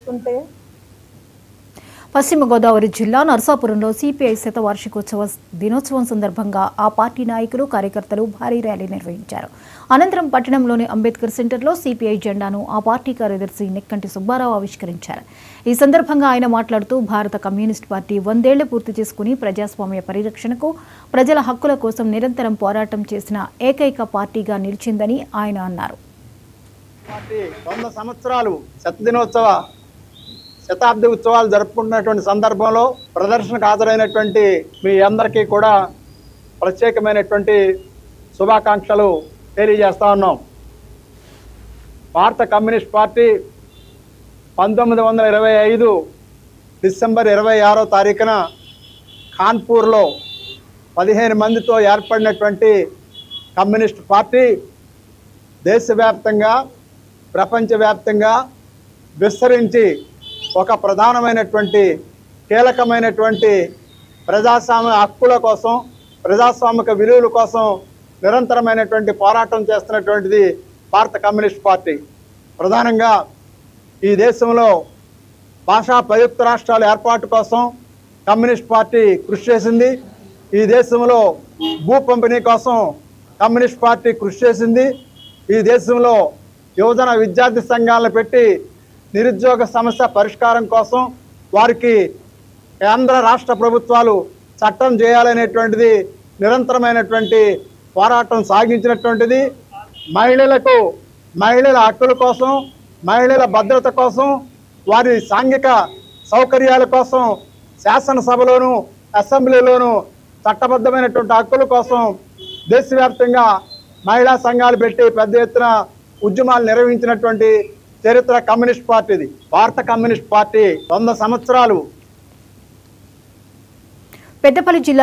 చూసుకుంటే పశ్చిమ గోదావరి జిల్లా నర్సాపురంలో సిపిఐ శతవార్షికోత్సవ దినోత్సవం సందర్భంగా ఆ పార్టీ నాయకులు కార్యకర్తలు భారీ ర్యాలీ నిర్వహించారు. అనంతరం పట్టణంలోని అంబేద్కర్ సెంటర్లో సిపిఐ జెండాను ఆ పార్టీ కార్యదర్శి నెక్కంటి సుబ్బారావు ఆవిష్కరించారు. ఈ సందర్భంగా ఆయన మాట్లాడుతూ భారత కమ్యూనిస్ట్ పార్టీ 100 ఏళ్లు పూర్తి చేసుకుని ప్రజాస్వామ్య పరిరక్షణకు, ప్రజల హక్కుల కోసం నిరంతరం పోరాటం చేసిన ఏకైక పార్టీగా నిలిచిందని ఆయన అన్నారు. శతాబ్ది ఉత్సవాలు జరుపుకుంటున్నటువంటి సందర్భంలో ప్రదర్శనకు హాజరైనటువంటి మీ అందరికీ కూడా ప్రత్యేకమైనటువంటి శుభాకాంక్షలు తెలియజేస్తా ఉన్నాం. భారత కమ్యూనిస్ట్ పార్టీ 1925 డిసెంబర్ 26వ తారీఖున కాన్పూర్లో 15 మందితో ఏర్పడినటువంటి కమ్యూనిస్ట్ పార్టీ దేశవ్యాప్తంగా ప్రపంచవ్యాప్తంగా విస్తరించి ఒక ప్రధానమైనటువంటి కీలకమైనటువంటి ప్రజాస్వామ్య హక్కుల కోసం, ప్రజాస్వామిక విలువల కోసం నిరంతరమైనటువంటి పోరాటం చేస్తున్నటువంటిది భారత కమ్యూనిస్ట్ పార్టీ. ప్రధానంగా ఈ దేశంలో భాషా ప్రయుక్త రాష్ట్రాల ఏర్పాటు కోసం కమ్యూనిస్ట్ పార్టీ కృషి చేసింది. ఈ దేశంలో భూ పంపిణీ కోసం కమ్యూనిస్ట్ పార్టీ కృషి చేసింది. ఈ దేశంలో యువజన విద్యార్థి సంఘాలను పెట్టి నిరుద్యోగ సమస్య పరిష్కారం కోసం వారికి కేంద్ర రాష్ట్ర ప్రభుత్వాలు చట్టం చేయాలనేటువంటిది నిరంతరమైనటువంటి పోరాటం సాగించినటువంటిది. మహిళల హక్కుల కోసం, మహిళల భద్రత కోసం, వారి సాంఘిక సౌకర్యాల కోసం శాసనసభలోను అసెంబ్లీలోను చట్టబద్ధమైనటువంటి హక్కుల కోసం దేశవ్యాప్తంగా మహిళా సంఘాలు పెట్టి పెద్ద ఎత్తున ఉద్యమాలు నిర్వహించినటువంటి చరిత్ర కమ్యూనిస్ట్ పార్టీది. భారత కమ్యూనిస్ట్ పార్టీ 100 సంవత్సరాలు పెద్దపల్లి జిల్లా